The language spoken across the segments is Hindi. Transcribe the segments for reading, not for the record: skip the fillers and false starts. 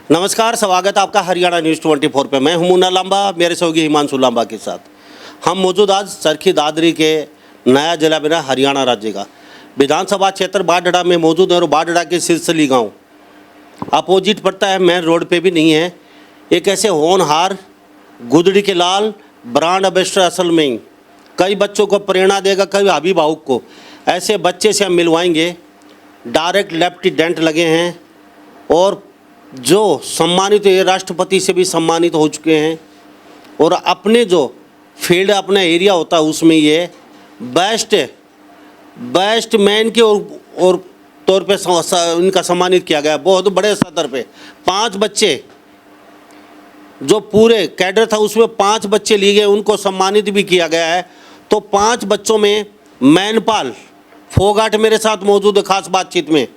नमस्कार, स्वागत है आपका हरियाणा न्यूज़ 24 पे। मैं हूं मुन्ना लांबा, मेरे सहयोगी हिमांशु लांबा के साथ। हम मौजूद आज चरखी दादरी के नया जिला बना हरियाणा राज्य का विधानसभा क्षेत्र बाडड़ा में मौजूद है। और बाडड़ा के सिरसली गांव अपोजिट पड़ता है, मेन रोड पे भी नहीं है। एक ऐसे होनहार गुदड़ी के लाल ब्रांड एम्बेसडर असल में ही कई बच्चों को प्रेरणा देगा, कई अभिभावक को। ऐसे बच्चे से हम मिलवाएंगे। डायरेक्ट लेफ्ट डेंट लगे हैं और जो सम्मानित ये राष्ट्रपति से भी सम्मानित हो चुके हैं। और अपने जो फील्ड अपना एरिया होता है उसमें ये बेस्ट मैन के और तौर पे इनका सम्मानित किया गया। बहुत बड़े स्तर पे 5 बच्चे, जो पूरे कैडर था उसमें 5 बच्चे लिए गए, उनको सम्मानित भी किया गया है। तो 5 बच्चों में मैनपाल फोगाट मेरे साथ मौजूद है खास बातचीत में।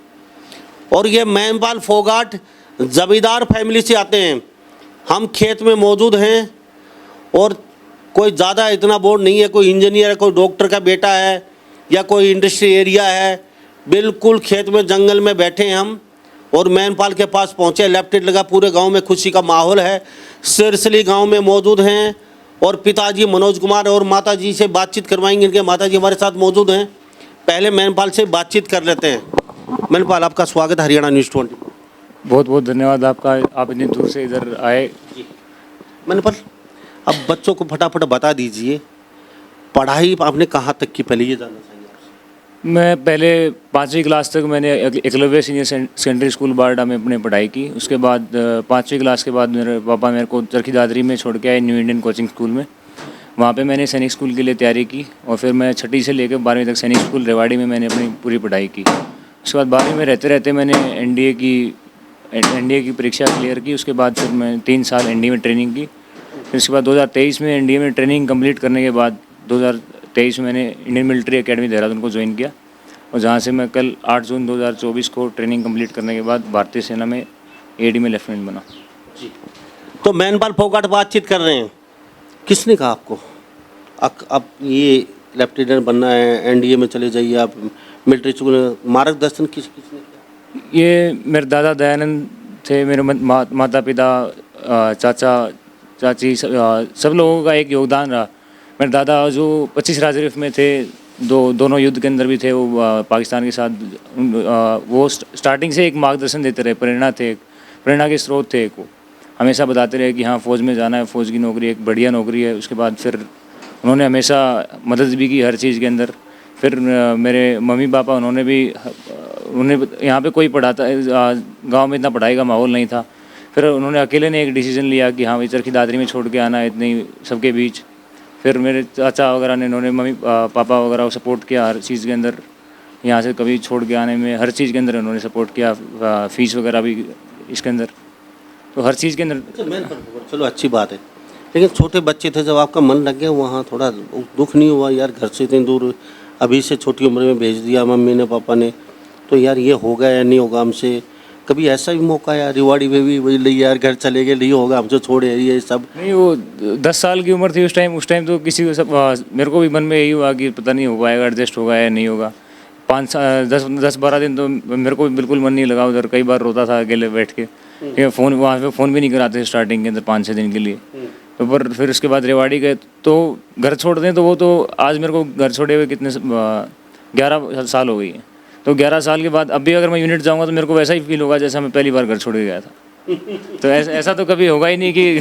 और ये मैनपाल फोगाट जमींदार फैमिली से आते हैं। हम खेत में मौजूद हैं और कोई ज़्यादा इतना बोर्ड नहीं है, कोई इंजीनियर है, कोई डॉक्टर का बेटा है या कोई इंडस्ट्री एरिया है। बिल्कुल खेत में जंगल में बैठे हैं हम और मैनपाल के पास पहुँचे। लेफ्टिनेंट लगा, पूरे गांव में खुशी का माहौल है। सिरसली गांव में मौजूद हैं और पिताजी मनोज कुमार और माताजी से बातचीत करवाएंगे। इनके माताजी हमारे साथ मौजूद हैं। पहले मैनपाल से बातचीत कर लेते हैं। मैनपाल, आपका स्वागत है हरियाणा न्यूज़ 24। बहुत बहुत धन्यवाद आपका, आप इतनी दूर से इधर आए। मैनपाल, अब बच्चों को फटाफट बता दीजिए, पढ़ाई आपने कहाँ तक की, पहले ये जानना चाहिए आपसे। मैं पहले 5वीं क्लास तक मैंने एकलव्य सीनियर सेकेंडरी स्कूल बारडा में अपने पढ़ाई की। उसके बाद 5वीं क्लास के बाद मेरे पापा मेरे को चरखी दादरी में छोड़ के आए न्यू इंडियन कोचिंग स्कूल में। वहाँ पे मैंने सैनिक स्कूल के लिए तैयारी की और फिर मैं 6ठी से लेकर 12वीं तक सैनिक स्कूल रेवाड़ी में मैंने अपनी पूरी पढ़ाई की। उसके बाद 12वीं में रहते रहते मैंने एनडीए की परीक्षा क्लियर की। उसके बाद फिर मैं 3 साल एनडीए में ट्रेनिंग की। फिर उसके बाद 2023 में एनडीए में ट्रेनिंग कंप्लीट करने के बाद 2023 में मैंने इंडियन मिलिट्री एकेडमी देहरादून को ज्वाइन किया। और जहाँ से मैं कल 8 जून 2024 को ट्रेनिंग कंप्लीट करने के बाद भारतीय सेना में एडी में लेफ्टिनेंट बना। जी, तो मैनपाल फोगाट बातचीत कर रहे हैं। किसने कहा आपको अब ये लेफ्टिनेंट बनना है, एनडीए में चले जाइए आप, मिलिट्री स्कूल, मार्गदर्शन किसने किया? ये मेरे दादा दयानंद थे, मेरे माता पिता, चाचा चाची, सब लोगों का एक योगदान रहा। मेरे दादा जो 25 राजरिफ में थे, दोनों युद्ध के अंदर भी थे, वो पाकिस्तान के साथ, वो स्टार्टिंग से एक मार्गदर्शन देते रहे, प्रेरणा के स्रोत थे। वो हमेशा बताते रहे कि हाँ फ़ौज में जाना है, फ़ौज की नौकरी एक बढ़िया नौकरी है। उसके बाद फिर उन्होंने हमेशा मदद भी की हर चीज़ के अंदर। फिर मेरे मम्मी पापा उन्होंने यहाँ पे कोई पढ़ाता, गांव में इतना पढ़ाई का माहौल नहीं था। फिर उन्होंने अकेले ने एक डिसीजन लिया कि हाँ भाई चरखी दादरी में छोड़ के आना है इतनी सबके बीच। फिर मेरे चाचा वगैरह ने, उन्होंने मम्मी पापा वगैरह को सपोर्ट किया हर चीज़ के अंदर। यहाँ से कभी छोड़ के आने में हर चीज़ के अंदर उन्होंने सपोर्ट किया, फीस वगैरह भी इसके अंदर, तो हर चीज़ के अंदर। चलो अच्छी बात है। लेकिन छोटे बच्चे थे, जब आपका मन लग गया वहाँ, थोड़ा दुख नहीं हुआ यार, घर से इतनी दूर अभी से छोटी उम्र में भेज दिया मम्मी ने पापा ने, तो यार ये होगा या नहीं होगा हमसे? कभी ऐसा भी मौका यार रिवाड़ी में भी वही नहीं यार, घर चले गए, नहीं होगा हमसे, छोड़े ये सब? नहीं, वो 10 साल की उम्र थी उस टाइम तो किसी को सब, मेरे को भी मन में यही हुआ कि पता नहीं हो पाएगा, एडजस्ट होगा या नहीं होगा। 10-12 दिन तो मेरे को बिल्कुल मन नहीं लगा उधर। कई बार रोता था अकेले बैठ के। फ़ोन वहाँ पे फ़ोन भी नहीं कराते स्टार्टिंग के अंदर 5-6 दिन के लिए। तो पर फिर उसके बाद रेवाड़ी गए तो घर छोड़ दें, तो वो तो आज मेरे को घर छोड़े हुए कितने 11 साल हो गई है। तो 11 साल के बाद अब भी अगर मैं यूनिट जाऊंगा तो मेरे को वैसा ही फील होगा जैसा मैं पहली बार घर छोड़ के गया था। तो ऐसा तो कभी होगा ही नहीं कि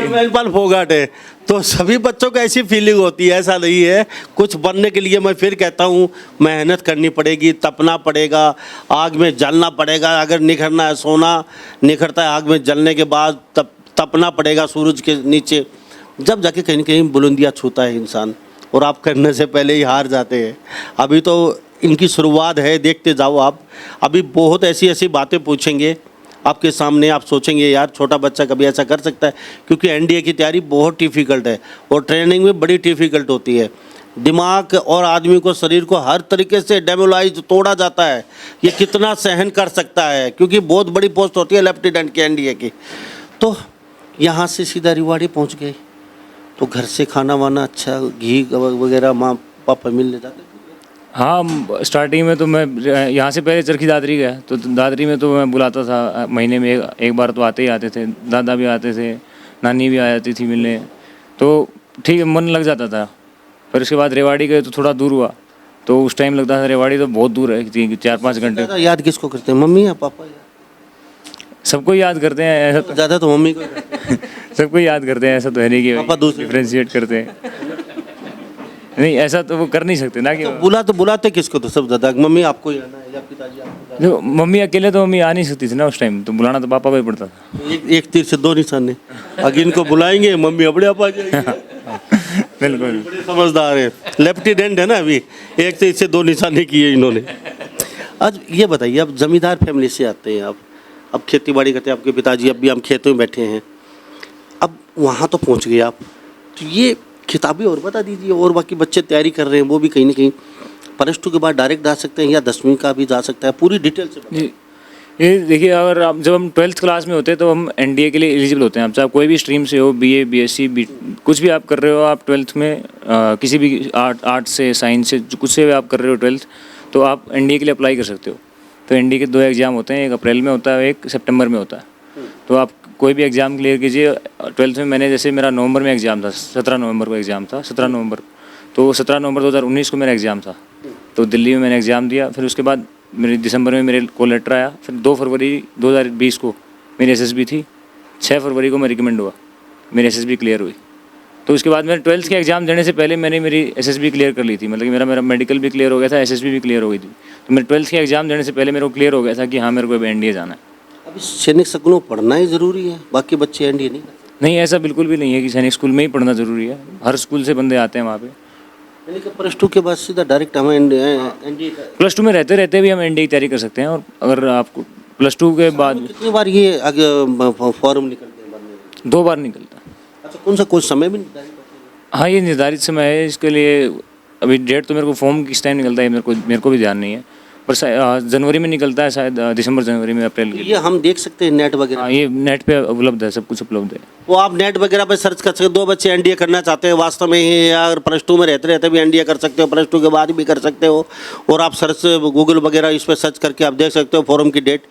मैनपाल फोगाट है। तो सभी बच्चों को ऐसी फीलिंग होती है, ऐसा नहीं है। कुछ बनने के लिए मैं फिर कहता हूँ मेहनत करनी पड़ेगी, तपना पड़ेगा, आग में जलना पड़ेगा। अगर निखरना है, सोना निखरता है आग में जलने के बाद, तपना पड़ेगा सूरज के नीचे, जब जाके कहीं न कहीं बुलंदियाँ छूता है इंसान। और आप करने से पहले ही हार जाते हैं। अभी तो इनकी शुरुआत है, देखते जाओ आप। अभी बहुत ऐसी ऐसी बातें पूछेंगे आपके सामने, आप सोचेंगे यार छोटा बच्चा कभी ऐसा कर सकता है, क्योंकि एनडीए की तैयारी बहुत डिफ़िकल्ट है और ट्रेनिंग में बड़ी डिफ़िकल्ट होती है। दिमाग और आदमी को, शरीर को हर तरीके से डेमोलाइज तोड़ा जाता है। ये कितना सहन कर सकता है, क्योंकि बहुत बड़ी पोस्ट होती है लेफ्टिनेंट की एनडीए की। तो यहाँ से सीधा रिवाड़ी पहुँच गए, तो घर से खाना वाना अच्छा, घी वगैरह माँ पापा मिलने जाते? हाँ, स्टार्टिंग में तो मैं यहाँ से पहले चरखी दादरी गया, तो दादरी में तो मैं बुलाता था, महीने में एक बार तो आते ही आते थे, दादा भी आते थे, नानी भी आ जाती थी मिलने, तो ठीक है, मन लग जाता था। पर उसके बाद रेवाड़ी गए तो थोड़ा दूर हुआ, तो उस टाइम लगता था रेवाड़ी तो बहुत दूर है, 4-5 घंटे। ज़्यादा याद किसको करते हैं, मम्मी या पापा? सबको याद करते हैं ऐसा ज़्यादा तो मम्मी को ही करते हैं। सबको याद करते हैं, ऐसा तो है नहीं पापा कि दूसरे। डिफ्रेंशिएट करते हैं। नहीं, ऐसा तो वो कर नहीं सकते ना कि तो बुलाते किसको तो सब ज़्यादा, मम्मी आपको ही आना है या पिताजी आपको जाना जो मम्मी अकेले तो मम्मी आ नहीं सकती थी ना उस टाइम, तो बुलाना तो पापा को ही पड़ता था। है? एक तीर से दो निशाने, अगर इनको बुलाएंगे मम्मी अपने आप आ जाएगी। बिल्कुल। बड़े समझदार है, लेफ्टिनेंट है ना अभी, एक तीर से दो निशाने किए इन्होंने। आज ये बताइए, आप जमींदार फैमिली से आते हैं, आप अब खेती बाड़ी करते हैं, आपके पिताजी अब भी हम खेतों में बैठे हैं, अब वहाँ तो पहुँच गए आप, तो ये किताबें और बता दीजिए, और बाकी बच्चे तैयारी कर रहे हैं वो भी कहीं ना कहीं +2 के बाद डायरेक्ट जा सकते हैं या 10वीं का भी जा सकता है, पूरी डिटेल से बताइए। जी, ये देखिए, अगर आप जब हम 12th क्लास में होते हैं तो हम एनडीए के लिए एलिजिबल होते हैं। आप चाहे कोई भी स्ट्रीम से हो, बीए, बीएससी, कुछ भी आप कर रहे हो, आप 12th में किसी भी आर्ट से, साइंस से, कुछ से भी आप कर रहे हो 12th, तो आप एनडीए के लिए अप्लाई कर सकते हो। तो एनडीए के 2 एग्ज़ाम होते हैं, एक अप्रैल में होता है, एक सितंबर में होता है। तो आप कोई भी एग्ज़ाम क्लियर कीजिए। 12th में मैंने, जैसे मेरा नवंबर में एग्ज़ाम था, 17 नवंबर को एग्ज़ाम था, 17 नवंबर, तो 17 नवंबर 2019 को मेरा एग्ज़ाम था, तो दिल्ली में मैंने एग्ज़ाम दिया। फिर उसके बाद मेरे दिसंबर में मेरे कॉल लेटर आया। फिर 2 फरवरी 2020 को मेरी एसएसबी थी, 6 फरवरी को मैं रिकमेंड हुआ, मेरी एसएसबी क्लियर हुई। तो उसके बाद मैंने 12th के एग्ज़ाम देने से पहले मैंने मेरी एसएसबी क्लियर कर ली थी, मतलब कि मेरा मेडिकल भी क्लियर हो गया था, एसएसबी भी क्लियर हो गई थी। तो मेरे 12th के एग्ज़ाम देने से पहले मेरे को क्लियर हो गया था कि हाँ, मेरे को अब एनडीए जाना है। अभी सैनिक स्कूलों पढ़ना ही ज़रूरी है, बाकी बच्चे एनडीए नहीं करते? नहीं, ऐसा बिल्कुल भी नहीं है कि सैनिक स्कूल में ही पढ़ना ज़रूरी है, हर स्कूल से बंदे आते हैं वहाँ पे। यानी कि +2 के बाद सीधा डायरेक्ट हम एनडीए का। +2 में रहते रहते भी हम एनडीए की तैयारी कर सकते हैं। और अगर आपको +2 के बाद कितनी बार ये आगे फॉर्म निकलते हैं भरने के? 2 बार निकलता है। अच्छा, कौन सा कोई समय भी निर्धारित करते हैं? हाँ, ये निर्धारित समय है इसके लिए। अभी डेट तो मेरे को फॉर्म किस टाइम निकलता है मेरे को भी ध्यान नहीं है, पर जनवरी में निकलता है शायद, दिसंबर जनवरी में, अप्रैल के लिए। ये हम देख सकते हैं नेट वगैरह? हाँ, ये नेट पे उपलब्ध है, सब कुछ उपलब्ध है। वो आप नेट वगैरह पे सर्च कर सकते हो, 2 बच्चे एनडीए करना चाहते हैं वास्तव में ही, या अगर +2 में रहते रहते भी एनडीए कर सकते हो, +2 के बाद भी कर सकते हो। और आप सर्च गूगल वगैरह इस पर सर्च करके आप देख सकते हो फॉर्म की डेट।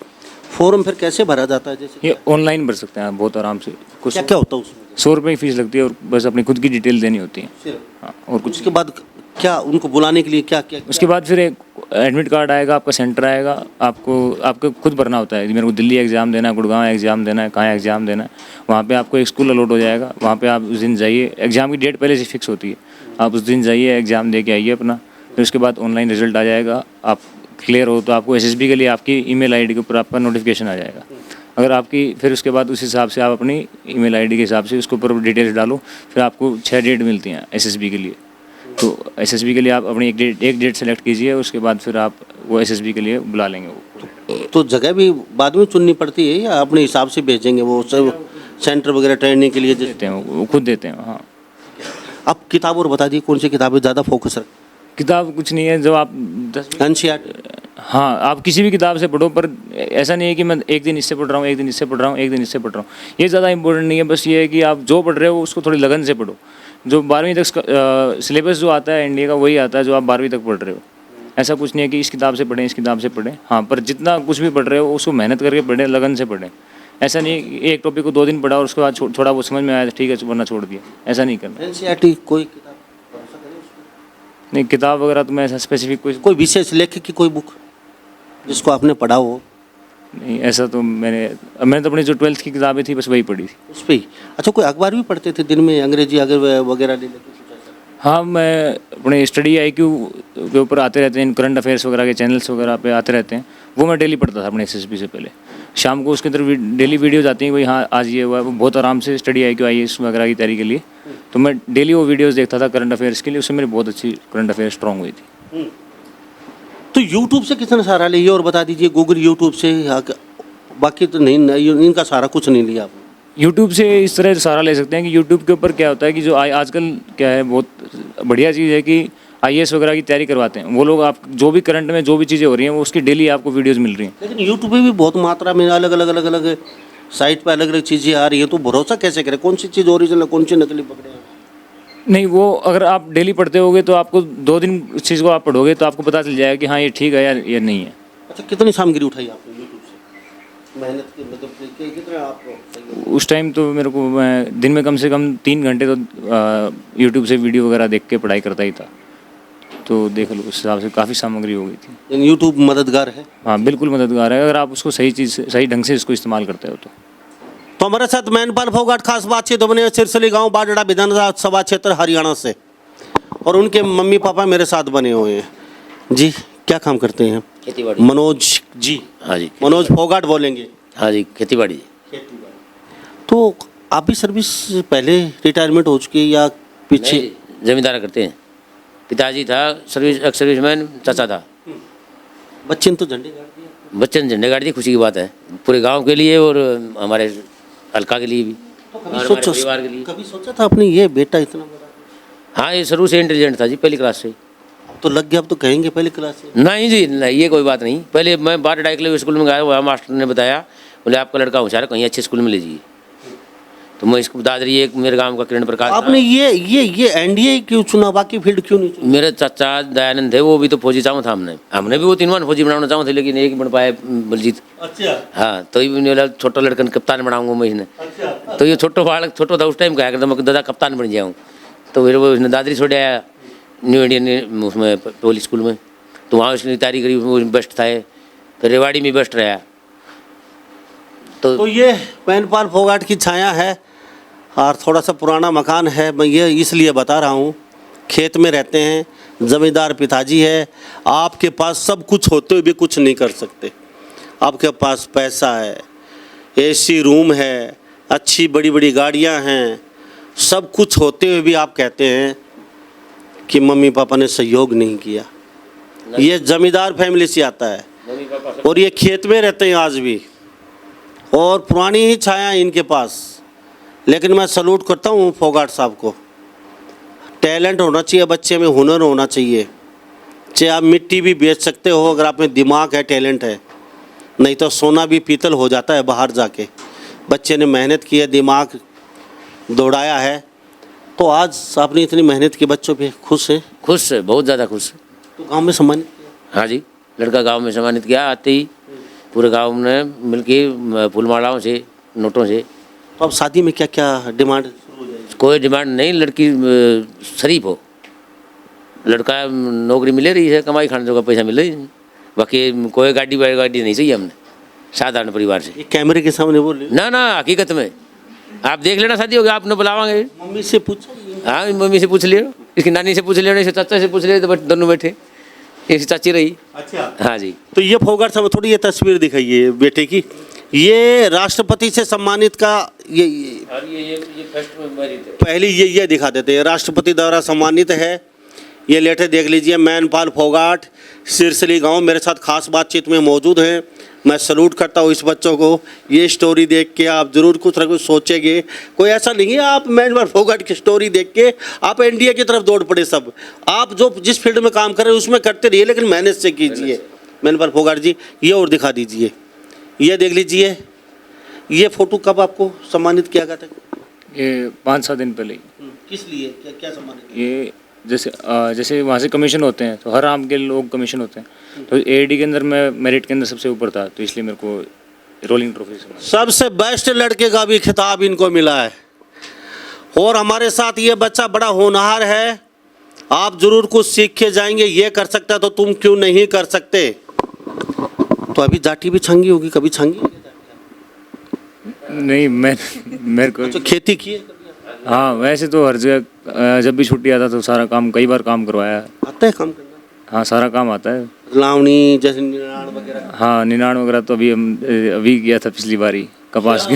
फॉर्म फिर कैसे भरा जाता है? जैसे ये ऑनलाइन भर सकते हैं आप बहुत आराम से। कुछ क्या क्या होता है उसमें? 100 रुपये की फीस लगती है, और बस अपनी खुद की डिटेल देनी होती है। हाँ, और कुछ। उसके बाद क्या उनको बुलाने के लिए क्या क्या उसके बाद फिर एक एडमिट कार्ड आएगा, आपका सेंटर आएगा, आपको खुद भरना होता है कि मेरे को दिल्ली एग्ज़ाम देना है, गुड़गांव एग्ज़ाम देना है, कहाँ एग्ज़ाम देना है। वहाँ पे आपको एक स्कूल अलॉट हो जाएगा, वहाँ पे आप उस दिन जाइए। एग्ज़ाम की डेट पहले से फिक्स होती है, आप उस दिन जाइए, एग्ज़ाम दे के आइए अपना। फिर उसके बाद ऑनलाइन रिजल्ट आ जाएगा। आप क्लियर हो तो आपको एसएसबी के लिए आपकी ईमेल आईडी के ऊपर आपका नोटिफिकेशन आ जाएगा। अगर आपकी, फिर उसके बाद उस हिसाब से आप अपनी ईमेल आईडी के हिसाब से उसके ऊपर डिटेल्स डालो। फिर आपको 6 डेट मिलती हैं एसएसबी के लिए। तो एसएसबी के लिए आप अपनी एक डेट सेलेक्ट कीजिए, उसके बाद फिर आप वो एसएसबी के लिए बुला लेंगे वो। तो जगह भी बाद में चुननी पड़ती है या अपने हिसाब से भेजेंगे वो सब सेंटर वगैरह ट्रेनिंग के लिए? देते हैं वो खुद देते हैं। हाँ, आप किताब और बता दिए, कौन सी किताबें ज़्यादा फोकस रखें? किताब कुछ नहीं है, जब आप 10। एनसीईआरटी? हाँ, आप किसी भी किताब से पढ़ो, पर ऐसा नहीं है कि मैं एक दिन इससे पढ़ रहा हूँ, एक दिन इससे पढ़ रहा हूँ, एक दिन इससे पढ़ रहा हूँ। ये ज़्यादा इंपॉर्टेंट नहीं है। बस ये है कि आप जो पढ़ रहे हो उसको थोड़ी लगन से पढ़ो। जो 12वीं तक सिलेबस जो आता है एनडीए का, वही आता है जो आप 12वीं तक पढ़ रहे हो। ऐसा कुछ नहीं है कि इस किताब से पढ़ें, इस किताब से पढ़ें। हाँ, पर जितना कुछ भी पढ़ रहे हो उसको मेहनत करके पढ़ें, लगन से पढ़ें। ऐसा नहीं कि एक टॉपिक को 2 दिन पढ़ा और उसके बाद थोड़ा वो समझ में आया ठीक है वरना छोड़ दिया, ऐसा नहीं करना। एनसीईआरटी कोई किताब भरोसा करें उसमें? नहीं, किताब वगैरह तो मैं ऐसा स्पेसिफिक कोई विशेष लेखक की कोई बुक जिसको आपने पढ़ा हो? नहीं, ऐसा तो मैंने तो अपनी जो 12th की किताबें थी बस वही पढ़ी थी। उस पर ही? अच्छा, कोई अखबार भी पढ़ते थे दिन में, अंग्रेजी अगर वगैरह ले लेते? हाँ, मैं अपने स्टडी आईक्यू के ऊपर आते रहते हैं, करंट अफेयर्स वगैरह के चैनल्स वगैरह पे आते रहते हैं, वो मैं डेली पढ़ता था अपने एसएसबी से पहले। शाम को उसके अंदर डेली वीडियोज़ आती हैं, वही हाँ आज ये हुआ है, वो बहुत आराम से स्टडी आईक्यू IAS वगैरह की तैयारी के लिए। तो मैं डेली वो वीडियोज़ देखता था करंट अफेयर्स के लिए, उससे मेरी बहुत अच्छी करंट अफेयर स्ट्रॉन्ग हुई थी। तो यूट्यूब से कितना सहारा लिया और बता दीजिए? गूगल, यूट्यूब से? बाकी तो नहीं, इनका सहारा कुछ नहीं लिया आपने? यूट्यूब से इस तरह सहारा ले सकते हैं कि यूट्यूब के ऊपर क्या होता है कि जो आजकल क्या है, बहुत बढ़िया चीज़ है कि IAS वगैरह की तैयारी करवाते हैं वो लोग। आप जो भी करंट में जो भी चीज़ें हो रही हैं वो उसकी डेली आपको वीडियोस मिल रही हैं। लेकिन यूट्यूब पे भी बहुत मात्रा में अलग अलग साइट पे अलग अलग चीज़ें आ रही है, तो भरोसा कैसे करें कौन सी चीज़ ओरिजिनल है कौन सी नकली पकड़े? नहीं, वो अगर आप डेली पढ़ते होगे तो आपको 2 दिन इस चीज़ को आप पढ़ोगे तो आपको पता चल जाएगा कि हाँ ये ठीक है या नहीं है। अच्छा, कितनी सामग्री उठाई आपने यूट्यूब से? मेहनत की मतलब कितना आप? उस टाइम तो मेरे को, मैं दिन में कम से कम 3 घंटे तो यूट्यूब से वीडियो वगैरह देख के पढ़ाई करता ही था। तो देख लो, उस हिसाब से काफ़ी सामग्री हो गई थी। यूट्यूब मददगार है? हाँ, बिल्कुल मददगार है अगर आप उसको सही चीज़ से, सही ढंग से इसको इस्तेमाल करते हो तो हमारे साथ मैनपाल फोगाट खास बातचीत बने सिरसली गांव बाजड़ा विधानसभा क्षेत्र हरियाणा से, और उनके मम्मी पापा मेरे साथ बने हुए हैं। जी, क्या काम करते हैं? खेतीबाड़ी। मनोज जी? हाँ जी। मनोज फोगाट बोलेंगे? हाँ जी, खेतीबाड़ी। तो आप भी सर्विस पहले रिटायरमेंट हो चुकी है या पीछे? नहीं, जमींदारा करते हैं। पिताजी था सर्विसमैन, चाचा था। बच्चे ने तो झंडे गाड़ दिए। बच्चे ने झंडे गाड़ दिए, खुशी की बात है पूरे गांव के लिए और हमारे हल्का के लिए भी तो और कभी हमारे सोचा, परिवार के लिए। कभी सोचा था आपने ये बेटा इतना बड़ा? हाँ, ये शुरू से इंटेलिजेंट था जी, पहली क्लास से। अब तो लग गया, अब तो कहेंगे पहली क्लास से। नहीं जी, नहीं, ये कोई बात नहीं। पहले मैं बार डाइकले स्कूल में गया, वहाँ मास्टर ने बताया, बोले आपका लड़का होशियार है, कहीं अच्छे स्कूल में ले जाइए। तो मैं इसको बता रही, एक मेरे गांव का किरण प्रकाश आपने ये एनडीए क्यों चुना, बाकी फील्ड क्यों नहीं चुना? मेरे चाचा दयानंद थे, वो भी तो फौजी चाहूँ था। हमने भी वो 3 फौजी बनाना चाहूँ थे, लेकिन एक बन पाए बलजीत। अच्छा हाँ, तो ये बोला छोटा लड़का कप्तान बनाऊंगा मैं इसने। अच्छा। तो ये छोटो बालक छोटो था उस टाइम, कहा करता मैं दादा कप्तान बन जाऊँ। तो फिर वो उसने दादरी छोड़ आया न्यू इंडियन उसमें पब्लिक स्कूल में, तो वहाँ उसने तैयारी करी, वो बेस्ट था। फिर रेवाड़ी में बेस्ट रहा। तो ये मैनपाल फोगाट की छाया है, और थोड़ा सा पुराना मकान है। मैं ये इसलिए बता रहा हूँ, खेत में रहते हैं, ज़मींदार पिताजी है। आपके पास सब कुछ होते हुए भी कुछ नहीं कर सकते। आपके पास पैसा है, एसी रूम है, अच्छी बड़ी बड़ी गाड़ियाँ हैं, सब कुछ होते हुए भी आप कहते हैं कि मम्मी पापा ने सहयोग नहीं किया। ये ज़मींदार फैमिली से आता है, और ये खेत में रहते हैं आज भी, और पुरानी ही छाया है इनके पास। लेकिन मैं सलूट करता हूँ फोगाट साहब को। टैलेंट होना चाहिए बच्चे में, हुनर होना चाहिए। चाहे आप मिट्टी भी बेच सकते हो अगर आप में दिमाग है, टैलेंट है, नहीं तो सोना भी पीतल हो जाता है बाहर जाके। बच्चे ने मेहनत की है, दिमाग दौड़ाया है, तो आज आपने इतनी मेहनत की, बच्चों पे खुश है? खुश है, बहुत ज़्यादा खुश है। तो गाँव में सम्मानित किया? हाँ जी, लड़का गांव में सम्मानित किया। आते ही पूरे गांव ने मिलके फूलमालाओं से, नोटों से। तो अब शादी में क्या क्या डिमांड शुरू हो जाएगी? कोई डिमांड नहीं, लड़की शरीफ हो। लड़का नौकरी मिले रही है, कमाई खाने का पैसा मिले रही। बाकी कोई गाड़ी नहीं चाहिए हमने, साधारण परिवार से। ये कैमरे के सामने बोल रहे ना ना, हकीकत में आप देख लेना, शादी होगी आपने बुलावांगे। हो? मम्मी से पूछा? हाँ, मम्मी से पूछ लियो, इसकी नानी से पूछ लियो, नहीं चाचा से पूछ लियो, तो दोनों बैठे, इसकी चाची रही। अच्छा। हाँ जी। तो ये फोगाट साहब थोड़ी ये तस्वीर दिखाइए बेटे की। ये राष्ट्रपति से सम्मानित का ये फर्स्ट में पहले ये दिखा देते हैं, राष्ट्रपति द्वारा सम्मानित है। ये लेटर देख लीजिए। मैनपाल फोगाट सिरसली गांव मेरे साथ खास बातचीत में मौजूद हैं। मैं सलूट करता हूँ इस बच्चों को। ये स्टोरी देख के आप ज़रूर कुछ ना कुछ सोचेंगे। कोई ऐसा नहीं है आप मैनपाल फोगाट की स्टोरी देख के आप एनडीए की तरफ दौड़ पड़े। सब आप जो जिस फील्ड में काम कर रहे हैं उसमें करते रहिए, लेकिन मेहनत से कीजिए। मैनपाल फोगाट जी, ये और दिखा दीजिए, ये देख लीजिए। ये फ़ोटो कब आपको सम्मानित किया गया था? ये 5-7 दिन पहले ही। किस लिए, क्या क्या सम्मानित किया? ये जैसे वहाँ से कमीशन होते हैं, तो हर आम के लोग कमीशन होते हैं, तो एडी के अंदर मैं मेरिट के अंदर सबसे ऊपर था, तो इसलिए मेरे को रोलिंग ट्रॉफी से सबसे बेस्ट लड़के का भी खिताब इनको मिला है। और हमारे साथ ये बच्चा बड़ा होनहार है। आप जरूर कुछ सीख के जाएंगे। ये कर सकता है तो तुम क्यों नहीं कर सकते? तो अभी जाटी भी छंगी होगी, कभी छंगी नहीं। मेरे को तो खेती की है? हाँ, वैसे तो हर जगह जब भी छुट्टी आता तो सारा काम, कई बार काम करवाया। आता है काम करना? हाँ, सारा काम आता है। लावणी जैसे निनाण वगैरह? हाँ, निनाण वगैरह तो अभी किया था पिछली बारी, कपास की।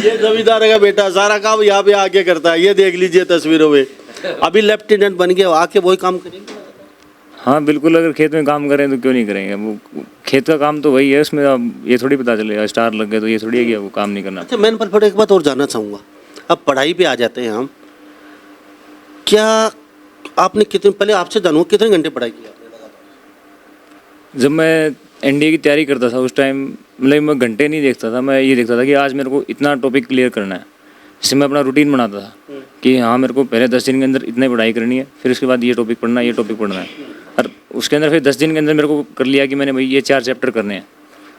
ये जमींदार का बेटा सारा काम यहाँ पे आके करता है। ये देख लीजिए तस्वीरों में। अभी लेफ्टिनेंट बन गया, आके वही काम करेंगे। हाँ बिल्कुल, अगर खेत में काम करें तो क्यों नहीं करेंगे। वो खेत का काम तो वही है, उसमें अब ये थोड़ी पता चलेगा स्टार लग गए तो ये थोड़ी है कि वो काम नहीं करना। अच्छा, मैंने पर एक बात और जानना चाहूँगा। अब पढ़ाई पे आ जाते हैं हम। क्या आपने कितने, पहले आपसे जानूँ, कितने घंटे पढ़ाई की आपने लगातार? जब मैं एनडीए की तैयारी करता था उस टाइम, मतलब मैं घंटे नहीं देखता था, मैं ये देखता था कि आज मेरे को इतना टॉपिक क्लियर करना है। जैसे मैं अपना रूटीन बनाता था, कि हाँ मेरे को पहले 10 दिन के अंदर इतनी पढ़ाई करनी है, फिर उसके बाद ये टॉपिक पढ़ना है, ये टॉपिक पढ़ना है। और उसके अंदर फिर 10 दिन के अंदर मेरे को कर लिया कि मैंने भाई ये 4 चैप्टर करने हैं।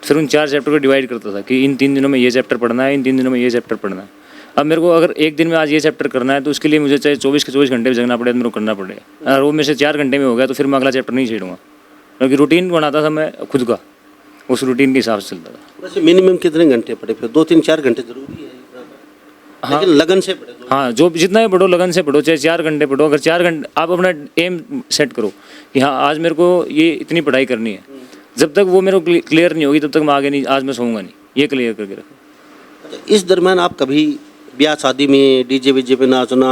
फिर उन 4 चैप्टर को डिवाइड करता था कि इन 3 दिनों में ये चैप्टर पढ़ना है, इन 3 दिनों में ये चैप्टर पढ़ना है। अब मेरे को अगर एक दिन में आज ये चैप्टर करना है तो उसके लिए मुझे चाहे 24 के 24 घंटे भी जगना पड़े तो मेरे को करना पड़ेगा। अगर वो मेरे से 4 घंटे में हो गया तो फिर मैं अगला चैप्टर नहीं छेड़ूंगा, क्योंकि रूटीन बनाता था मैं खुद का, उस रूटीन के हिसाब से चलता था। वैसे मिनिमम कितने घंटे पढ़े? फिर 2-3-4 घंटे जरूरी है, हाँ। लेकिन लगन से पढ़े। हाँ, जो जितना भी पढ़ो लगन से पढ़ो, चाहे 4 घंटे पढ़ो। अगर 4 घंटे आप अपना एम सेट करो कि हाँ आज मेरे को ये इतनी पढ़ाई करनी है, जब तक वो मेरे को क्लियर नहीं होगी तब तक मैं आगे नहीं, आज मैं सोऊंगा नहीं, ये क्लियर करके रखो। अच्छा, इस दरम्यान आप कभी ब्याह शादी में डीजे वीजे पे नाचना,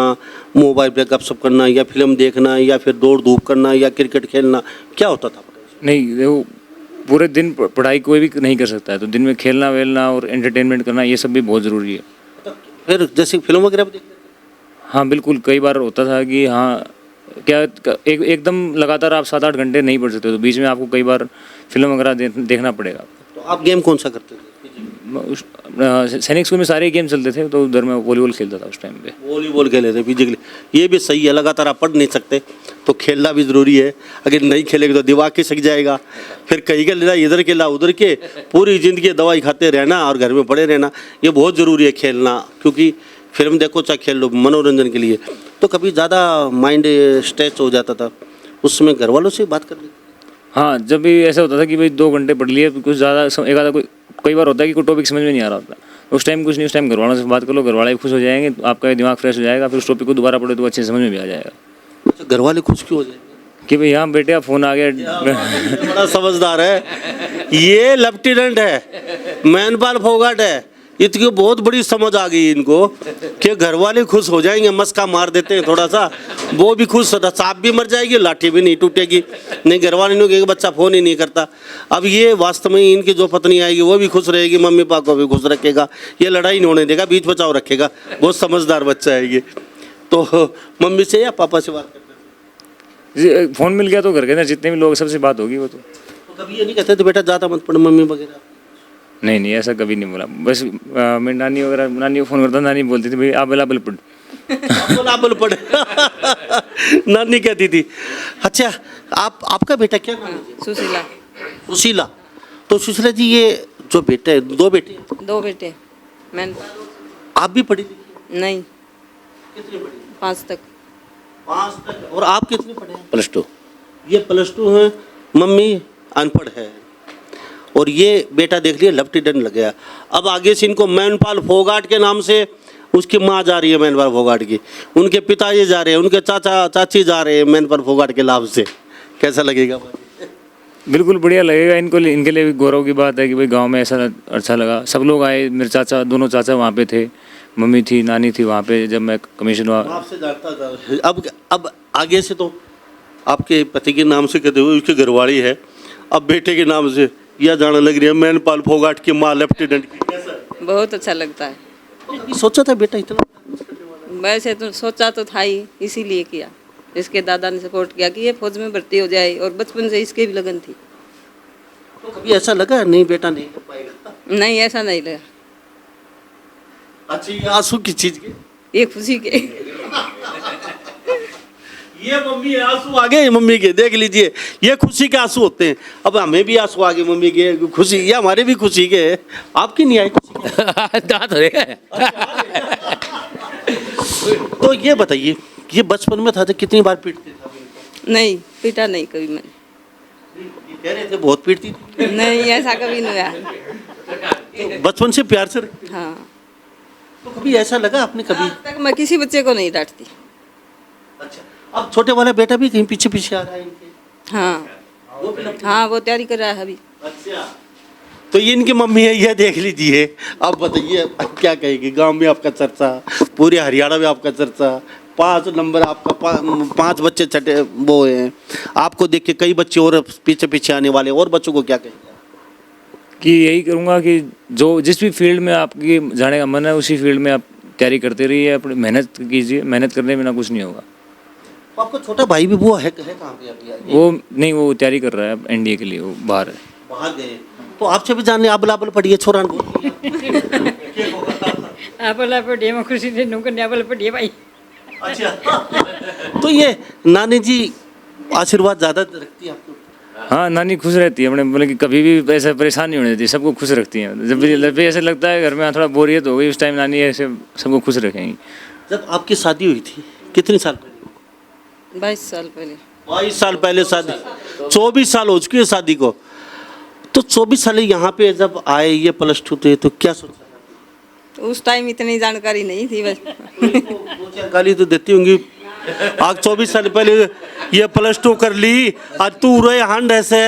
मोबाइल पे गपशप करना, या फिल्म देखना, या फिर दौड़ धूप करना, या क्रिकेट खेलना, क्या होता था? नहीं, देखो पूरे दिन पढ़ाई कोई भी नहीं कर सकता है, तो दिन में खेलना वेलना और एंटरटेनमेंट करना ये सब भी बहुत ज़रूरी है। फिर जैसे फिल्म वगैरह भी देखते थे? हाँ बिल्कुल, कई बार होता था कि हाँ क्या एकदम लगातार आप 7-8 घंटे नहीं पढ़ सकते, तो बीच में आपको कई बार फिल्म वगैरह देखना पड़ेगा। तो आप गेम कौन सा करते थे? सैनिक स्कूल में सारे गेम चलते थे, तो उधर मैं वॉलीबॉल खेलता था उस टाइम पे। वॉलीबॉल खेले थे फिजिकली, ये भी सही है। लगातार आप पढ़ नहीं सकते तो खेलना भी ज़रूरी है। अगर नहीं खेलेंगे तो दिमाग खिसक जाएगा, फिर कहीं का लेना इधर के ला उधर के, पूरी ज़िंदगी दवाई खाते रहना और घर में पड़े रहना, ये बहुत ज़रूरी है खेलना। क्योंकि फिल्म देखो चाहे खेल लो, मनोरंजन के लिए। तो कभी ज़्यादा माइंड स्ट्रेच हो जाता था, उसमें घर वालों से बात कर ली? हाँ, जब भी ऐसा होता था कि भाई 2 घंटे पढ़ लिए, कुछ ज़्यादा एक आधा कई बार होता है कि कोई टॉपिक समझ में नहीं आ रहा होता, उस टाइम कुछ नहीं, उस टाइम घर वालों से बात कर लो, घर वाले खुश हो जाएंगे, आपका दिमाग फ्रेश हो जाएगा, फिर उस टॉपिक को दोबारा पढ़ो तो अच्छे समझ में भी आ जाएगा। अच्छा, घर वाले खुश क्यों हो जाएंगे कि भाई हाँ बेटे फ़ोन आ गया। बड़ा समझदार है ये, लेफ्टिनेंट है, मैनपाल फोगाट है, इतनी बहुत बड़ी समझ आ गई इनको कि घर वाले खुश हो जाएंगे। मस्का मार देते हैं थोड़ा सा, वो भी खुश होता, सांप भी मर जाएगी, लाठी भी नहीं टूटेगी। नहीं, घर वाले नहीं कहेंगे बच्चा फ़ोन ही नहीं करता। अब ये वास्तव में इनकी जो पत्नी आएगी वो भी खुश रहेगी, मम्मी पापा को भी खुश रखेगा, ये लड़ाई नहीं होने देगा, बीच बचाव रखेगा। बहुत समझदार बच्चा है ये। तो मम्मी से या पापा से बात करते हैं? फ़ोन मिल गया तो घर के अंदर जितने भी लोग सबसे बात होगी वो तो। कभी ये नहीं कहते तो बेटा ज़्यादा मत पढ़ मम्मी वगैरह? नहीं, ऐसा कभी नहीं बोला। बस मैं नानी वगैरह, नानी को फ़ोन करता, नानी बोलती थी भाई आप बलाबल पढ़। बलाबल पढ़ नानी कहती थी। अच्छा, आपका बेटा क्या नाम है? सुशीला। सुशीला। तो सुशीला जी, ये जो बेटा है, 2 बेटे? 2 बेटे। मैं आप भी पढ़ी लिखी? नहीं, कितनी पढ़ी? 5 तक। 5 तक। और आप कितने पढ़े हैं? +2। ये +2 है, मम्मी अनपढ़ है, और ये बेटा देख लिया लेफ्टिनेंट लग गया। अब आगे से इनको मैनपाल फोगाट के नाम से, उसकी माँ जा रही है मैनपाल फोगाट की, उनके पिताजी जा रहे हैं, उनके चाचा चाची जा रहे हैं मैनपाल फोगाट के नाम से। कैसा लगेगा? बिल्कुल बढ़िया लगेगा इनको, इनके लिए भी गौरव की बात है कि भाई गांव में ऐसा अच्छा लगा। सब लोग आए, मेरे चाचा, दोनों चाचा वहाँ पे थे, मम्मी थी, नानी थी वहाँ पे जब मैं कमीशन हुआ। आपसे जानता था। अब आगे से तो आपके पति के नाम से कहते हुए उसके घरवाली है, अब बेटे के नाम से यह जाने लग रही है मैनपाल फोगाट की माँ लेफ्टिनेंट की। कैसा? बहुत अच्छा लगता है। कभी सोचा था बेटा इतना? वैसे तो सोचा तो था ही, इसीलिए किया। इसके दादा ने सपोर्ट किया कि ये फौज में भर्ती हो जाए, और बचपन से इसके भी लगन थी। तो कभी ऐसा लगा नहीं बेटा नहीं कर पाएगा? नहीं, ऐसा नहीं लगा। अच्छा, ये आंसू किस चीज के? ये खुशी के। ये मम्मी आंसू आ गए मम्मी के, देख लीजिए, ये खुशी के आंसू होते हैं। अब हमें भी आंसू आ गए मम्मी के, खुशी, ये हमारे भी खुशी के। आपकी नहीं आई खुशी के? दांत हो रहे। तो ये बताइए, ये बचपन में था तो कितनी बार पीटते थे? नहीं, पीटा नहीं कभी मैंने। कह रहे थे बहुत पीटती थी। नहीं, ऐसा कभी नहीं हुआ। तो बचपन से प्यार से रखती? हाँ। तो कभी ऐसा लगा आपने कभी? आज तक मैं किसी बच्चे को नहीं डांटती। अच्छा, अब छोटे वाला बेटा भी कहीं पीछे पीछे आ रहा है इनके? हाँ, वो भी लगता हाँ, वो तैयारी कर रहा है अभी। है? अच्छा, तो ये इनकी मम्मी है, ये देख लीजिए। अब बताइए अब क्या कहेगी? गांव में आपका चर्चा, पूरे हरियाणा में आपका चर्चा, 5 नंबर आपका, 5 बच्चे छठे वो हैं, आपको देख के कई बच्चे और पीछे पीछे आने वाले, और बच्चों को क्या कहेंगे? कि यही करूँगा कि जो जिस भी फील्ड में आपकी जाने का मन है उसी फील्ड में आप तैयारी करते रहिए, अपनी मेहनत कीजिए, मेहनत करने में ना कुछ नहीं होगा। तो आपका छोटा भाई भी वो है कहाँ पे अभी? वो नहीं, वो तैयारी कर रहा है एनडीए के लिए, वो बाहर है। बाहर गए तो आपसे भी जानने अबल अबल पढ़िए छोरा आपला पढ़िए मैं खुशी से नौकर ने आपला पढ़िए भाई। अच्छा तो ये नानी जी आशीर्वाद ज़्यादा रखती है आपको? हाँ, नानी खुश रहती है अपने, मतलब कि कभी भी ऐसा परेशान नहीं होने देती, सबको खुश रखती हैं। जब भी ऐसा लगता है घर में थोड़ा बोरियत हो गई, उस टाइम नानी ऐसे सबको खुश रखेंगी। जब आपकी शादी हुई थी कितने साल पहले? 22 साल पहले। 22 साल पहले शादी, 24 साल हो चुकी है शादी को। तो 24 साल यहाँ पे जब आए ये +2 थे तो क्या सोचा? तो उस टाइम इतनी जानकारी नहीं थी बस। दो चार गाली तो देती होंगी, आज 24 साल पहले ये +2 कर ली, आज तू रहे हंड ऐसे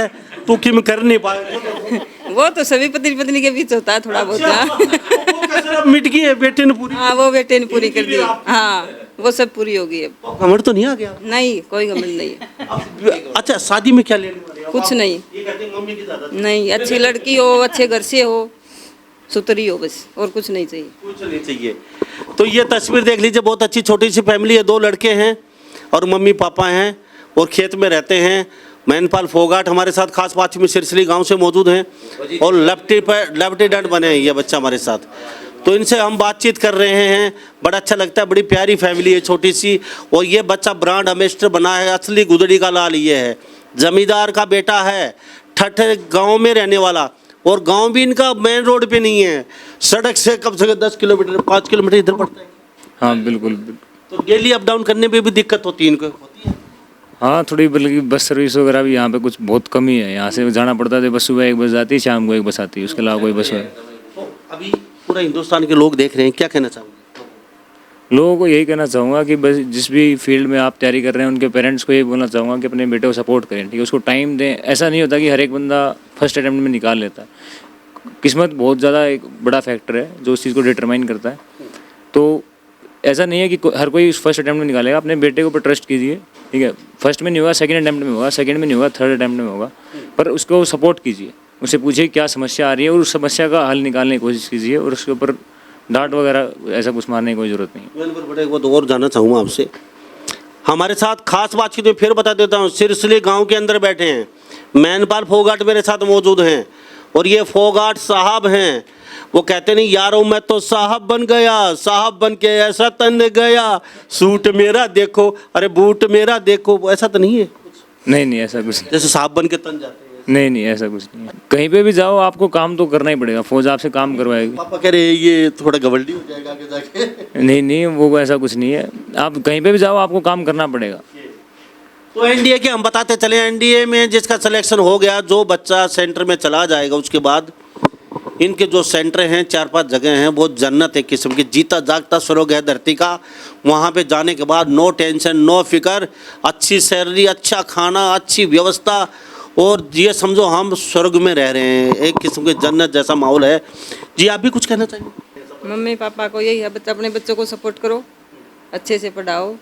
तू किम कर नहीं पाए। वो तो सभी पति पत्नी के बीच होता है थोड़ा बहुत। हाँ। वो कैसे अब मिट गई है बेटे ने पूरी? हाँ, वो बेटे ने पूरी कर दी। हाँ, वो सब पूरी होगी अब। घमंड तो नहीं आ गया? नहीं, कोई घमंड नहीं है। अच्छा शादी में क्या लेने वाले हो? कुछ नहीं। ये कहते हैं मम्मी की ज़्यादा नहीं, अच्छी लड़की हो, अच्छे घर से हो, सुतरी हो, बस और कुछ नहीं चाहिए। कुछ नहीं चाहिए। तो ये तस्वीर देख लीजिए, बहुत अच्छी छोटी सी फैमिली है, 2 लड़के हैं और मम्मी पापा हैं और खेत में रहते हैं। मैनपाल फोगाट हमारे साथ खास बात में सिरसली गांव से मौजूद हैं और लेफ्टिनेंट बने हैं ये बच्चा हमारे साथ। तो इनसे हम बातचीत कर रहे हैं, बड़ा अच्छा लगता है, बड़ी प्यारी फैमिली है छोटी सी। और ये बच्चा ब्रांड एम्बेसडर बना है, असली गुदड़ी का लाल ये है, जमींदार का बेटा है, ठठ गाँव में रहने वाला। और गांव भी इनका मेन रोड पे नहीं है, सड़क से कम से कम 10 किलोमीटर 5 किलोमीटर इधर पड़ता है। हाँ बिल्कुल बिल्कुल। तो डेली अप डाउन करने में भी दिक्कत होती है इनको? होती है। हाँ, थोड़ी बल्कि बस सर्विस वगैरह भी यहाँ पे कुछ बहुत कम ही है। यहाँ से जाना पड़ता है, बस सुबह 1 बस जाती है, शाम को 1 बस आती है, उसके अलावा कोई बस है। तो अभी पूरा हिंदुस्तान के लोग देख रहे हैं, क्या कहना चाहोगे? लोगों को यही कहना चाहूँगा कि बस जिस भी फील्ड में आप तैयारी कर रहे हैं उनके पेरेंट्स को यही बोलना चाहूँगा कि अपने बेटे को सपोर्ट करें, ठीक है, उसको टाइम दें। ऐसा नहीं होता कि हर एक बंदा फर्स्ट अटैम्प्ट में निकाल लेता है। किस्मत बहुत ज़्यादा एक बड़ा फैक्टर है जो उस चीज़ को डिटरमाइन करता है। तो ऐसा नहीं है कि हर कोई फर्स्ट अटैम्प्ट में निकालेगा। अपने बेटे के ऊपर ट्रस्ट कीजिए, ठीक है। फर्स्ट में नहीं होगा, सेकंड अटैम्प्ट में होगा, सेकंड में नहीं होगा, थर्ड अटैम्प्ट में होगा, पर उसको सपोर्ट कीजिए, उससे पूछिए क्या समस्या आ रही है और उस समस्या का हल निकालने की कोशिश कीजिए। और उसके ऊपर डांट वगैरह ऐसा कुछ मारने की कोई ज़रूरत नहीं। मैं पर बड़े बहुत और जानना चाहूँगा आपसे। हमारे साथ खास बातचीत में फिर बता देता हूँ, सिरसली गाँव के अंदर बैठे हैं मैनपाल फोगाट मेरे साथ मौजूद हैं और ये फोगाट साहब हैं। वो कहते नहीं यारों मैं तो साहब बन गया, साहब बन के ऐसा तन गया, सूट मेरा देखो, अरे बूट मेरा देखो, ऐसा तो नहीं है? नहीं, ऐसा कुछ नहीं। जैसे साहब बन के तन जाते हैं? नहीं, ऐसा कुछ नहीं है। कहीं पे भी जाओ आपको काम तो करना ही पड़ेगा, फौज आपसे काम करवाएगी। पापा कह रहे ये थोड़ा गवल्डी हो जाएगा आगे जाके। नहीं, वो ऐसा कुछ नहीं है। आप कहीं पे भी जाओ आपको काम करना पड़ेगा। तो एनडीए के हम बताते चले, एनडीए में जिसका सिलेक्शन हो गया, जो बच्चा सेंटर में चला जाएगा, उसके बाद इनके जो सेंटर हैं 4-5 जगह हैं, वो जन्नत एक किस्म की, जीता जागता स्वर्ग है धरती का। वहाँ पे जाने के बाद नो टेंशन नो फिक्र, अच्छी सैलरी, अच्छा खाना, अच्छी व्यवस्था, और ये समझो हम स्वर्ग में रह रहे हैं, एक किस्म के जन्नत जैसा माहौल है। जी आप भी कुछ कहना चाहिए? मम्मी पापा को यही है, अपने बच्चों को सपोर्ट करो, अच्छे से पढ़ाओ।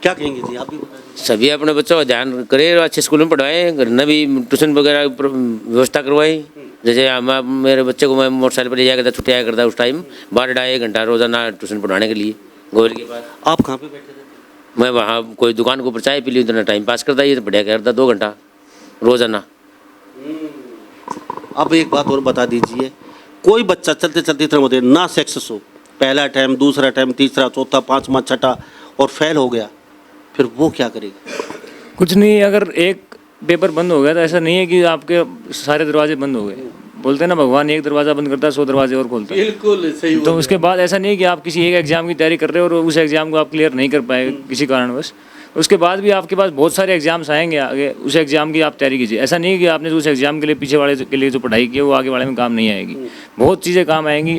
क्या कहेंगे जी, आप भी बता दीजिए। सभी अपने बच्चों का ध्यान करें और अच्छे स्कूल में पढ़वाएं, घर में भी ट्यूशन वगैरह व्यवस्था करवाएं। जैसे हम मेरे बच्चे को मैं मोटरसाइकिल पर ले जाया करता, छुट्टी आया करता, उस टाइम 12-1 घंटा रोजाना ट्यूशन पढ़ाने के लिए गोविल के पास। आप कहाँ पे बैठे थे? मैं वहाँ कोई दुकान को ऊपर चाय पी ली, उतना टाइम पास करता, ये तो बढ़िया करता 2 घंटा रोजाना। अब एक बात और बता दीजिए, कोई बच्चा चलते चलते इतना होते ना सक्सेस हो, पहला टाइम, दूसरा टाइम, तीसरा, चौथा, 5वां, छठा और फेल हो गया, फिर वो क्या करेगा? कुछ नहीं, अगर एक पेपर बंद हो गया तो ऐसा नहीं है कि आपके सारे दरवाजे बंद हो गए। बोलते हैं ना, भगवान एक दरवाज़ा बंद करता है 100 दरवाजे और खोलता है। बिल्कुल सही। तो उसके बाद ऐसा नहीं है कि आप किसी एक एग्ज़ाम की तैयारी कर रहे हो और उस एग्ज़ाम को आप क्लियर नहीं कर पाए किसी कारणवश, उसके बाद भी आपके पास बहुत सारे एग्जाम्स आएंगे आगे, उस एग्ज़ाम की आप तैयारी कीजिए। ऐसा नहीं है कि आपने उस एग्ज़ाम के लिए पीछे वाले के लिए जो पढ़ाई की है वो आगे वाले में काम नहीं आएगी। बहुत चीज़ें काम आएंगी,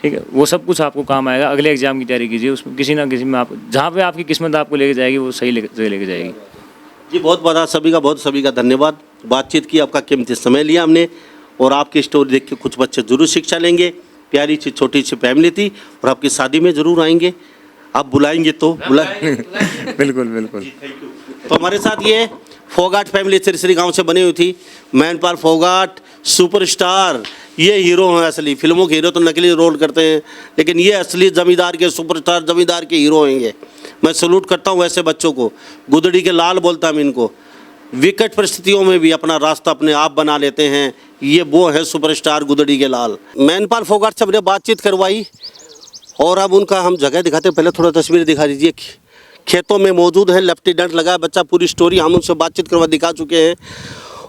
ठीक है, वो सब कुछ आपको काम आएगा। अगले एग्ज़ाम की तैयारी कीजिए, उसमें किसी ना किसी में आप जहाँ पे आपकी किस्मत आपको लेके जाएगी वो सही लेके जाएगी। जी बहुत बहुत सभी का धन्यवाद। बातचीत की, आपका कीमती समय लिया हमने, और आपकी स्टोरी देख के कुछ बच्चे ज़रूर शिक्षा लेंगे। प्यारी सी छोटी सी फैमिली थी और आपकी शादी में ज़रूर आएंगे, आप बुलाएंगे तो बिल्कुल बिल्कुल। तो हमारे साथ ये फोगाट फैमिली सिरसरी गांव से बनी हुई थी। मैनपाल फोगाट सुपरस्टार, ये हीरो हैं असली। फिल्मों के हीरो तो नकली रोल करते हैं, लेकिन ये असली जमींदार के सुपरस्टार, जमींदार के हीरो हैं ये। मैं सलूट करता हूँ ऐसे बच्चों को, गुदड़ी के लाल बोलता हूँ इनको। विकट परिस्थितियों में भी अपना रास्ता अपने आप बना लेते हैं, ये वो है सुपरस्टार गुदड़ी के लाल। मैनपाल फोगाट से हमने बातचीत करवाई और अब उनका हम जगह दिखाते हैं, पहले थोड़ा तस्वीर दिखा दीजिए। खेतों में मौजूद है, लेफ्टिनेंट लगा है बच्चा, पूरी स्टोरी हम उनसे बातचीत करवा दिखा चुके हैं।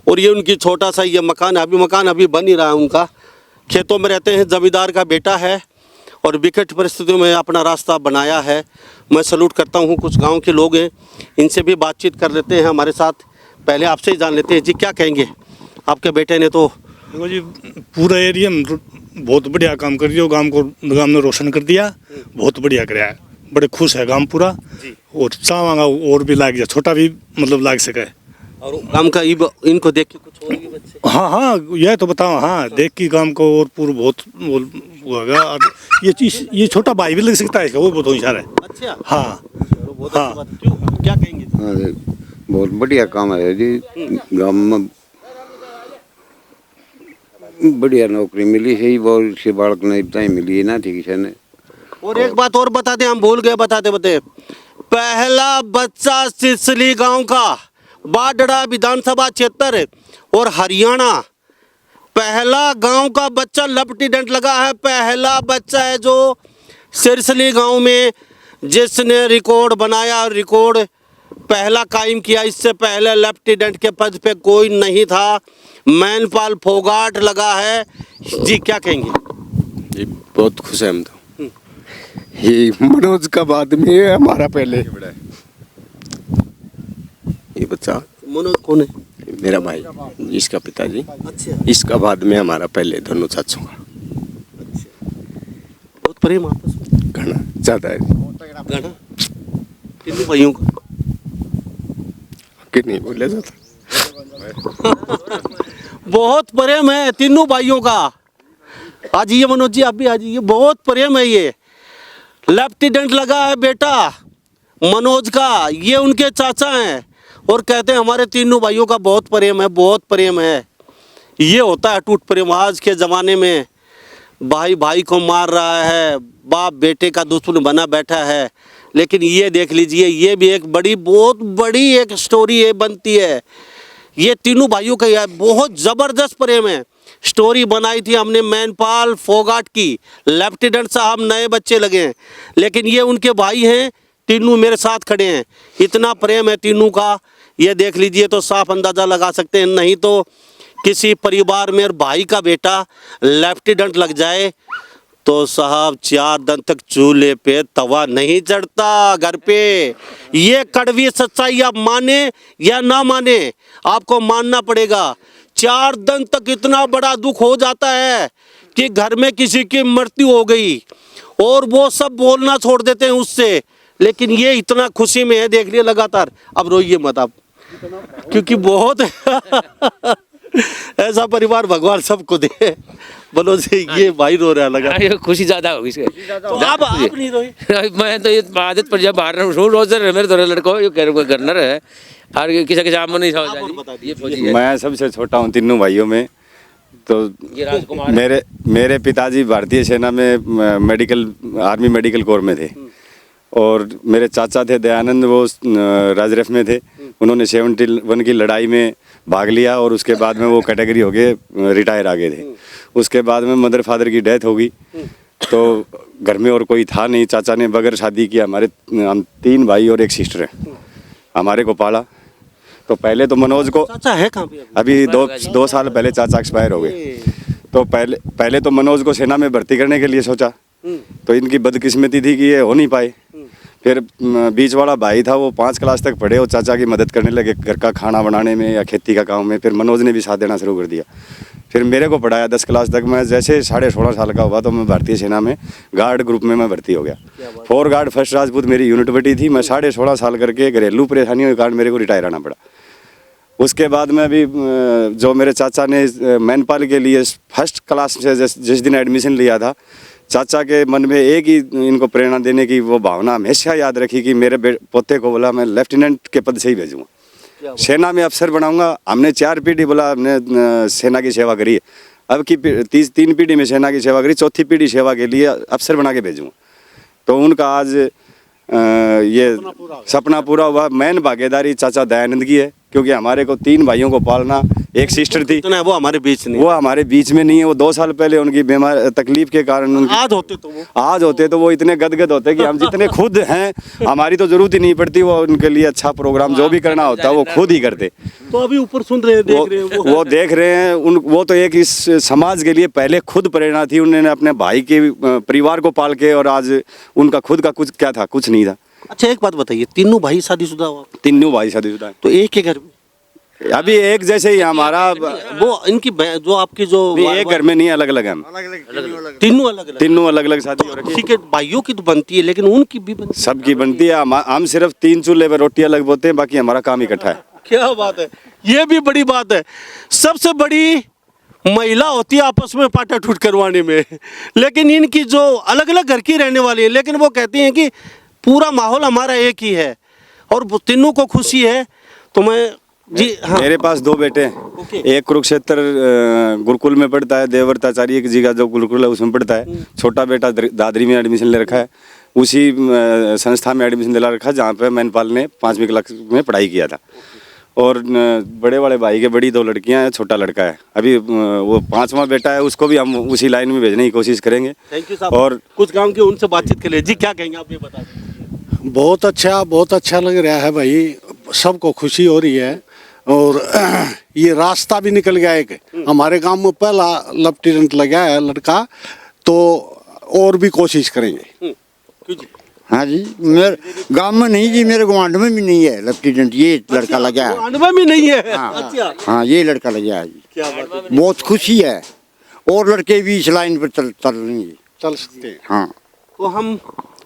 और ये उनकी छोटा सा ये मकान है, मकान अभी बन ही रहा है उनका। खेतों में रहते हैं, जमींदार का बेटा है और विकट परिस्थितियों में अपना रास्ता बनाया है। मैं सैल्यूट करता हूँ। कुछ गांव के लोग हैं, इनसे भी बातचीत कर लेते हैं हमारे साथ। पहले आपसे ही जान लेते हैं जी, क्या कहेंगे आपके बेटे ने? तो देखो जी, पूरा एरिया में बहुत बढ़िया काम कर दिया, गांव ने रोशन कर दिया, बहुत बढ़िया कराया, बड़े खुश है गांव पूरा। और चाहवागा और भी लाग जाए, छोटा भी मतलब लाग सके। और गांव का इनको देख के कुछ और भी बच्चे? हाँ, यह तो बताओ। हाँ, देख के गांव को और पूरा बहुत होगा। और ये छोटा भाई भी लग सकता है इसका, वो बहुत होशियार है। अच्छा, हाँ हाँ, क्यों, क्या कहेंगे? बहुत बढ़िया काम है जी। गाँव में बढ़िया नौकरी मिली है, बहुत से बालक ने इतना मिली है ना, ठीक है। और एक बात और बता दें, हम भूल गए बताते पहला बच्चा सिसली गांव का, बाडड़ा विधानसभा क्षेत्र और हरियाणा, पहला गांव का बच्चा लेफ्टिनेंट लगा है। पहला बच्चा है जो सिरसली गांव में जिसने रिकॉर्ड बनाया, रिकॉर्ड पहला कायम किया। इससे पहले लेफ्टिनेंट के पद पे कोई नहीं था, मैनपाल फोगाट लगा है जी। क्या कहेंगे? ये बहुत खुश है हम तो। ये मनोज का बाद में है हमारा पहले। ये बच्चा मनोज कौन है? मेरा भाई, इसका पिताजी। अच्छा, इसका बाद में हमारा पहले दोनों चाचों का। बहुत प्रेम आपस में, घना ज्यादा है, घना तीनों भाइयों का। कि नहीं बोला जाता। बहुत प्रेम है तीनों भाइयों का। आज ये मनोज जी, आप भी आज ये बहुत प्रेम है। ये लेफ्टिनेंट लगा है बेटा मनोज का, ये उनके चाचा हैं और कहते हैं हमारे तीनों भाइयों का बहुत प्रेम है, बहुत प्रेम है। ये होता है टूट प्रेम। आज के ज़माने में भाई भाई को मार रहा है, बाप बेटे का दुश्मन बना बैठा है। लेकिन ये देख लीजिए, ये भी एक बहुत बड़ी एक स्टोरी है बनती है। ये तीनों भाइयों का यार बहुत ज़बरदस्त प्रेम है। स्टोरी बनाई थी हमने मैनपाल फोगाट की, लेफ्टिनेंट साहब नए बच्चे लगे हैं, लेकिन ये उनके भाई हैं, तीनों मेरे साथ खड़े हैं। इतना प्रेम है तीनों का, ये देख लीजिए तो साफ अंदाज़ा लगा सकते हैं। नहीं तो किसी परिवार में भाई का बेटा लेफ्टिनेंट लग जाए तो साहब 4 दिन तक चूल्हे पे तवा नहीं चढ़ता घर पे। ये कड़वी सच्चाई आप माने या ना माने, आपको मानना पड़ेगा। 4 दिन तक इतना बड़ा दुख हो जाता है कि घर में किसी की मृत्यु हो गई और वो सब बोलना छोड़ देते हैं उससे, लेकिन ये इतना खुशी में है। देख लिए लगातार। अब रोइए मत आप, क्योंकि बहुत ऐसा परिवार भगवान सबको दे। बोलो जी, ये भाई रो रहा लगा। ये खुशी ज्यादा होगी इसके। तो आप नहीं रोए? मैं तो ये आदत पर जब बाहर हूँ रोज मेरे दो लड़को ये गवर्नर है और किसी आप नहीं ये फौजी है। मैं सबसे छोटा हूँ तीनों भाइयों में। तो ये राजकुमार मेरे पिताजी भारतीय सेना में आर्मी मेडिकल कोर में थे और मेरे चाचा थे दयानंद, वो राजरफ में थे। उन्होंने 71 की लड़ाई में भाग लिया और उसके बाद में वो कैटेगरी हो गए, रिटायर आ गए थे। उसके बाद में मदर फादर की डेथ हो गई तो घर में और कोई था नहीं। चाचा ने बगैर शादी किया, हम 3 भाई और 1 सिस्टर है, हमारे को पाला। तो पहले तो मनोज को, चाचा है कहाँ पे अभी 2 साल पहले चाचा एक्सपायर हो गए। तो पहले तो मनोज को सेना में भर्ती करने के लिए सोचा, तो इनकी बदकिस्मती थी कि ये हो नहीं पाए। फिर बीच वाला भाई था, वो 5 क्लास तक पढ़े और चाचा की मदद करने लगे घर का खाना बनाने में या खेती का काम में। फिर मनोज ने भी साथ देना शुरू कर दिया। फिर मेरे को पढ़ाया 10 क्लास तक। मैं जैसे 16.5 साल का हुआ तो मैं भारतीय सेना में गार्ड ग्रुप में मैं भर्ती हो गया। 4 गार्ड फर्स्ट राजपूत मेरी यूनिट बटी थी। मैं 16.5 साल करके घरेलू परेशानियों के कारण मेरे को रिटायर आना पड़ा। उसके बाद में अभी जो मेरे चाचा ने मैनपाल के लिए फर्स्ट क्लास से जिस दिन एडमिशन लिया था, चाचा के मन में एक ही इनको प्रेरणा देने की वो भावना हमेशा याद रखी कि मेरे पोते को बोला मैं लेफ्टिनेंट के पद से ही भेजूँगा, सेना में अफसर बनाऊंगा। हमने 4 पीढ़ी बोला, हमने सेना की सेवा करी। अब की 3 पीढ़ी में सेना की सेवा करी, 4थी पीढ़ी सेवा के लिए अफसर बना के भेजूँगा। तो उनका आज ये सपना पूरा हुआ। मेन भागीदारी चाचा दयानंद की है। क्योंकि हमारे को 3 भाइयों को पालना, एक सिस्टर थी, इतना है वो हमारे बीच नहीं। वो हमारे बीच में नहीं है। वो 2 साल पहले उनकी बीमार तकलीफ के कारण उनकी आज होते तो वो आज होते तो वो इतने गदगद होते कि हम जितने खुद हैं हमारी तो जरूरत ही नहीं पड़ती, वो उनके लिए अच्छा प्रोग्राम जो भी करना होता है वो खुद ही करते। तो अभी ऊपर सुन रहे हैं, देख रहे हैं वो देख रहे हैं वो तो एक इस समाज के लिए पहले खुद प्रेरणा थी। उन्होंने अपने भाई के परिवार को पाल के, और आज उनका खुद का कुछ क्या था, कुछ नहीं था। अच्छा एक बात बताइए, तीनों भाई शादीशुदा हुआ? तीनों भाई शादीशुदा हैं। तो एक के घर में अभी एक जैसे ही हमारा वो इनकी जो आपकी जो एक घर में नहीं, अलग अलग हैं हम। तीनों अलग अलग तीनों अलग अलग शादी हो रखी ठीक है, भाइयों की तो बनती है लेकिन उनकी भी बनती सबकी बनती है। हम सिर्फ 3 चूल्हे पर रोटियां लग बोते हैं, बाकी हमारा काम इकट्ठा है। है। क्या बात है, ये भी बड़ी बात है। सबसे बड़ी महिला होती है आपस में पाटा टूट करवाने में, लेकिन इनकी जो अलग अलग घर की रहने वाली है, लेकिन वो कहती हैं कि पूरा माहौल हमारा एक ही है और तीनों को खुशी है। तो मैं जी हाँ, मेरे पास 2 बेटे हैं। एक कुरुक्षेत्र गुरुकुल में पढ़ता है, देवव्रताचार्य जी का जो गुरुकुल है उसमें पढ़ता है। छोटा बेटा दादरी में एडमिशन ले रखा है, उसी संस्था में एडमिशन दिला रखा है जहाँ पे मैनपाल ने 5वीं क्लास में पढ़ाई किया था। और बड़े वाले भाई के बड़ी 2 लड़कियां हैं, छोटा लड़का है। अभी वो 5वां बेटा है, उसको भी हम उसी लाइन में भेजने की कोशिश करेंगे। थैंक यू साहब। और कुछ काम की उनसे बातचीत कर ले जी, क्या कहेंगे आप ये बता दें। बहुत अच्छा लग रहा है भाई, सबको खुशी हो रही है। और ये रास्ता भी निकल गया एक, हमारे गांव में पहला लेफ्टिनेंट लगा है लड़का, तो और भी कोशिश करेंगे। क्यों जी? हाँ जी, मेरे गांव में नहीं जी, मेरे गुआंढ में भी नहीं है लेफ्टिनेंट, ये लड़का लगा है। अनवा में नहीं है। हाँ। अच्छा, हाँ, ये लड़का लगा है जी। क्या बात है। बहुत खुशी है, और लड़के भी इस लाइन पर चल रहे हैं। चल सकते हैं। हाँ, तो हम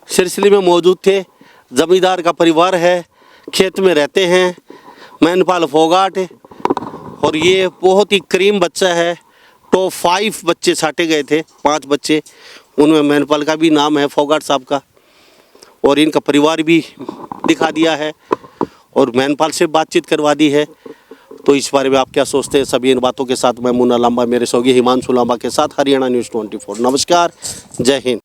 सिरसिले में मौजूद थे। जमींदार का परिवार है, खेत में रहते हैं, मैनपाल फोगाट है, और ये बहुत ही करीम बच्चा है। टॉप 5 बच्चे छाटे गए थे, 5 बच्चे, उनमें मैनपाल का भी नाम है, फोगाट साहब का, और इनका परिवार भी दिखा दिया है और मैनपाल से बातचीत करवा दी है। तो इस बारे में आप क्या सोचते हैं? सभी इन बातों के साथ मैं मुन्ना लांबा, मेरे सहयोगी हिमांशु लांबा के साथ, हरियाणा न्यूज़ 24। नमस्कार, जय हिंद।